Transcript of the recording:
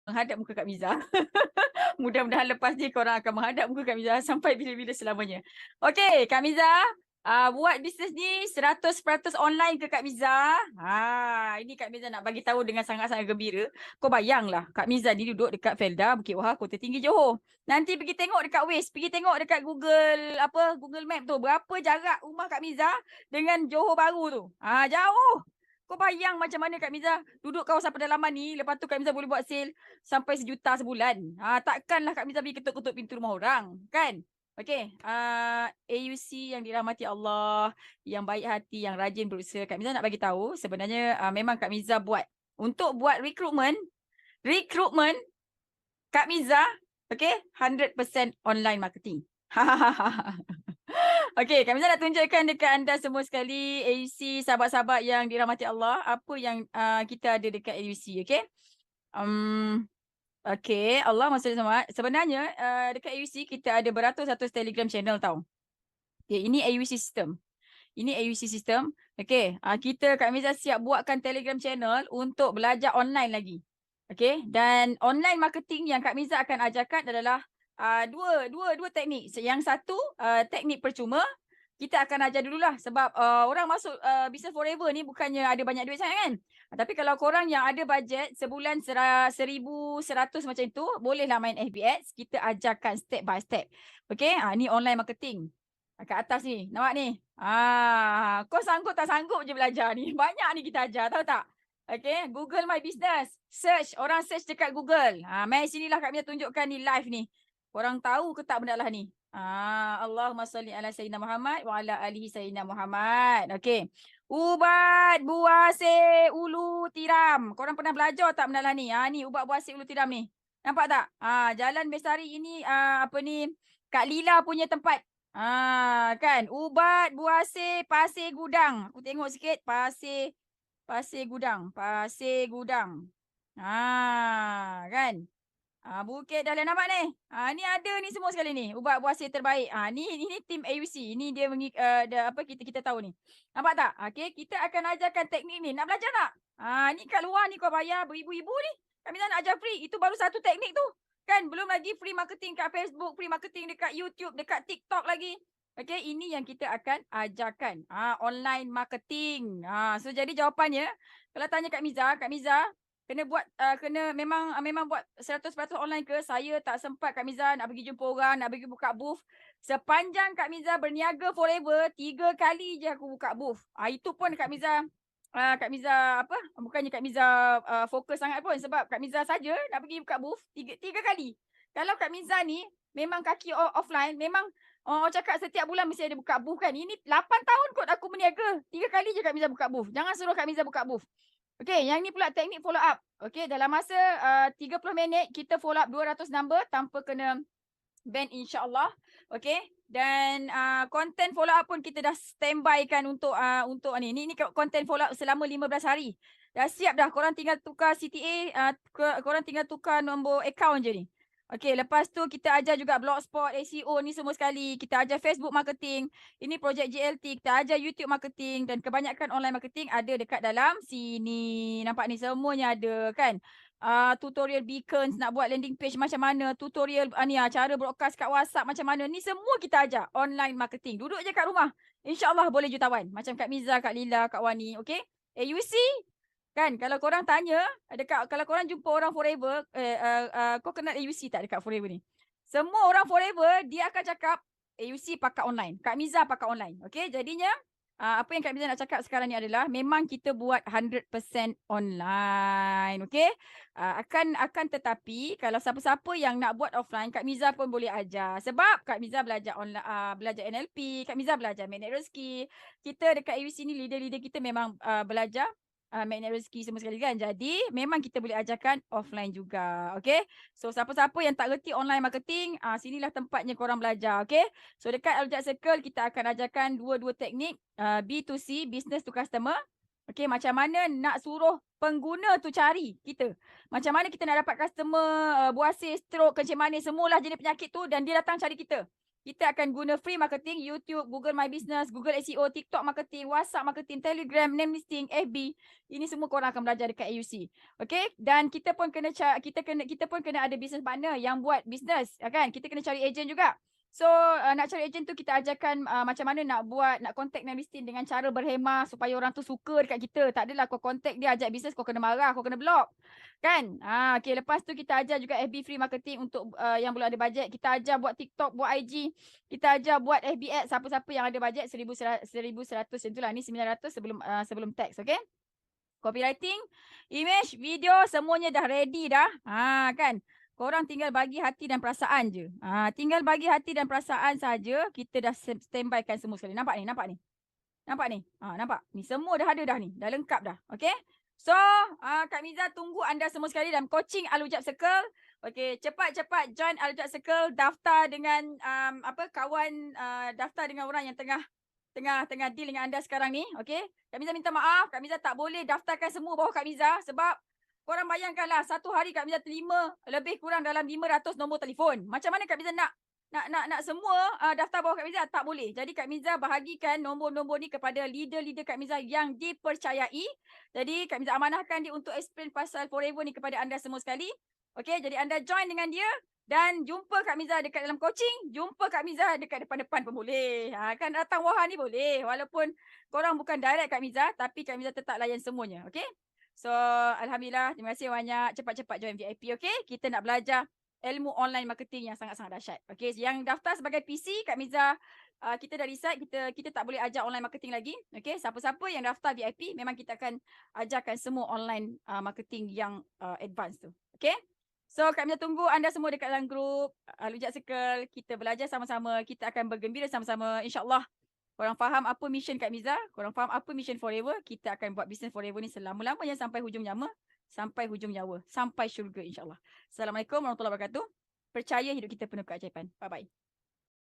menghadap muka Kak Miza. Mudah-mudahan lepas ni korang akan menghadap muka Kak Miza sampai bila-bila selamanya. Okey, Kak Miza, buat bisnes ni 100% online ke Kak Miza? Ini Kak Miza nak bagi tahu dengan sangat-sangat gembira. Kau bayanglah, Kak Miza ni duduk dekat Felda, Bukit Wahar, Kota Tinggi, Johor. Nanti pergi tengok dekat Waze, pergi tengok dekat Google Map tu, berapa jarak rumah Kak Miza dengan Johor Bahru tu. Jauh. Kau bayang macam mana Kak Miza duduk kawasan pedalaman ni, lepas tu Kak Miza boleh buat sale sampai 1 juta sebulan. Takkanlah Kak Miza pergi ketuk-ketuk pintu rumah orang, kan? Okey, AUC yang dirahmati Allah, yang baik hati, yang rajin berusaha. Kak Miza nak bagi tahu sebenarnya memang Kak Miza buat untuk buat rekrutmen Kak Miza, okey, 100% online marketing. Okey, Kak Miza nak tunjukkan dekat anda semua sekali AUC, sahabat-sahabat yang dirahmati Allah, apa yang kita ada dekat AUC, okey? Okey, Allahumma salli Muhammad. Sebenarnya dekat AUC kita ada beratus-ratus Telegram channel tau. Okay, ini AUC system. Ini AUC system. Okey, kita Kak Miza siap buatkan Telegram channel untuk belajar online lagi. Okey, dan online marketing yang Kak Miza akan ajarkan adalah dua teknik. Yang satu teknik percuma. Kita akan ajar dululah sebab orang masuk business forever ni bukannya ada banyak duit sangat kan. Tapi kalau korang yang ada bajet sebulan 1,100 macam tu, bolehlah main FB Ads. Kita ajarkan step by step. Okey, ni online marketing. Kat atas ni, nampak ni. Kau sanggup tak sanggup je belajar ni. Banyak ni kita ajar, tahu tak? Okey, Google My Business. Search, orang search dekat Google. Mai sinilah Kak Mia tunjukkan ni live ni. Korang tahu ke tak benda lah ni? Allahumma salli ala Sayyidina Muhammad wa ala alihi Sayyidina Muhammad. Okey. Ubat buase ulu tiram. Korang pernah belajar tak benda lah ni? Ni ubat buase ulu tiram ni. Nampak tak? Jalan Bestari ini apa ni? Kak Lila punya tempat. Kan? Ubat buase Pasir Gudang. Aku tengok sikit. Pasir Gudang. Pasir Gudang. Kan? Bukit Dahlian nampak ni. Ni ada ni semua sekali ni. Ubat buasir terbaik. Ni tim AUC. Ni dia kita tahu ni. Nampak tak? Okey, kita akan ajarkan teknik ni. Nak belajar tak? Ni kat luar ni kau bayar beribu-ibu ni. Kami nak ajar free. Itu baru satu teknik tu. Kan? Belum lagi free marketing kat Facebook, free marketing dekat YouTube, dekat TikTok lagi. Okey, ini yang kita akan ajarkan. Online marketing. So jadi jawapannya, kalau tanya Kak Miza, kena buat memang buat 100% online ke? Saya tak sempat Kak Miza nak pergi jumpa orang, nak pergi buka booth. Sepanjang Kak Miza berniaga forever, 3 kali je aku buka booth. Itu pun Kak Miza bukannya Kak Miza fokus sangat pun sebab Kak Miza saja nak pergi buka booth 3 kali. Kalau Kak Miza ni memang kaki offline, memang orang cakap setiap bulan mesti ada buka booth kan. Ini 8 tahun kot aku berniaga. 3 kali je Kak Miza buka booth. Jangan suruh Kak Miza buka booth. Okey, yang ni pula teknik follow up. Okey, dalam masa 30 minit kita follow up 200 number tanpa kena ban insya-Allah. Okey, dan konten follow up pun kita dah standby kan untuk ni. Ni konten follow up selama 15 hari. Dah siap dah, korang tinggal tukar CTA, korang tinggal tukar nombor akaun je ni. Okey, lepas tu kita ajar juga blogspot, SEO ni semua sekali. Kita ajar Facebook marketing. Ini projek JLT. Kita ajar YouTube marketing dan kebanyakan online marketing ada dekat dalam sini. Nampak ni semuanya ada kan? Tutorial beacons, nak buat landing page macam mana, tutorial cara broadcast kat WhatsApp macam mana. Ni semua kita ajar online marketing. Duduk je kat rumah. InsyaAllah boleh jutawan. Macam Kak Miza, Kak Lila, Kak Wani. Okey? AUC. Kan, kalau korang tanya, kalau korang jumpa orang forever, kau kenal AUC tak dekat forever ni? Semua orang forever, dia akan cakap, AUC pakai online. Kak Miza pakai online. Okey, jadinya, apa yang Kak Miza nak cakap sekarang ni adalah, memang kita buat 100% online. Okey? Akan tetapi, kalau siapa-siapa yang nak buat offline, Kak Miza pun boleh ajar. Sebab Kak Miza belajar online, belajar NLP, Kak Miza belajar magnet rezeki. Kita dekat AUC ni, leader-leader kita memang belajar magnet rezeki semua sekali kan. Jadi memang kita boleh ajarkan offline juga. Okay. So siapa-siapa yang tak reti online marketing, sinilah tempatnya korang belajar. Okay. So dekat Alujat Circle kita akan ajarkan dua teknik B2C, business to customer. Okay, macam mana nak suruh pengguna tu cari kita. Macam mana kita nak dapat customer buasir, stroke, kencing manis, semualah jenis penyakit tu dan dia datang cari kita. kita akan guna free marketing, YouTube, Google My Business, Google SEO, TikTok marketing, WhatsApp marketing, Telegram, name listing, FB. Ini semua korang akan belajar dekat AUC. Okay? Dan kita pun kena ada business partner yang buat business, kan? Kita kena cari agent juga. So, nak cari agent tu kita ajarkan macam mana nak contact name listing dengan cara berhemah supaya orang tu suka dekat kita. Tak adalah kau contact dia ajak business, kau kena marah, kau kena block. Kan? Okay, lepas tu kita ajar juga FB free marketing untuk yang belum ada bajet. Kita ajar buat TikTok, buat IG. Kita ajar buat FB ads, siapa-siapa yang ada bajet 1,100 itulah. Ni 900 sebelum tax, okay? Copywriting, image, video, semuanya dah ready dah. Kan? Korang tinggal bagi hati dan perasaan je. Tinggal bagi hati dan perasaan saja, kita dah standbykan semua sekali. Nampak ni? Nampak ni? Nampak ni? Nampak? Ni semua dah ada dah ni. Dah lengkap dah. Okay? So, Kak Miza tunggu anda semua sekali dalam coaching Alujab Circle. Okay, cepat-cepat join Alujab Circle. Daftar dengan kawan, daftar dengan orang yang tengah deal dengan anda sekarang ni. Okay? Kak Miza minta maaf. Kak Miza tak boleh daftarkan semua bawah Kak Miza. Sebab korang bayangkanlah, satu hari Kak Miza terima lebih kurang dalam 500 nombor telefon. Macam mana Kak Miza nak semua daftar bawah Kak Miza? Tak boleh. Jadi Kak Miza bahagikan nombor-nombor ni kepada leader-leader Kak Miza yang dipercayai. Jadi Kak Miza amanahkan dia untuk explain pasal Forever ni kepada anda semua sekali. Okay, jadi anda join dengan dia. Dan jumpa Kak Miza dekat dalam coaching. Jumpa Kak Miza dekat depan-depan pun boleh. Kan datang Wahar ni boleh. Walaupun korang bukan direct Kak Miza, tapi Kak Miza tetap layan semuanya. Okay. So, Alhamdulillah. Terima kasih banyak. Cepat-cepat join VIP. Okay. Kita nak belajar ilmu online marketing yang sangat-sangat dahsyat. Okay. Yang daftar sebagai PC, Kak Miza, kita dah decide kita tak boleh ajar online marketing lagi. Okay. Siapa-siapa yang daftar VIP, memang kita akan ajarkan semua online marketing yang advance tu. Okay. So, Kak Miza tunggu anda semua dekat dalam grup Alujab Circle. Kita belajar sama-sama. Kita akan bergembira sama-sama. InsyaAllah. Korang faham apa mission Kak Miza? Korang faham apa mission Forever? Kita akan buat business Forever ni selama-lamanya sampai hujung nyawa. Sampai hujung nyawa. Sampai syurga insyaAllah. Assalamualaikum warahmatullahi wabarakatuh. Percaya hidup kita penuh keajaiban. Bye-bye.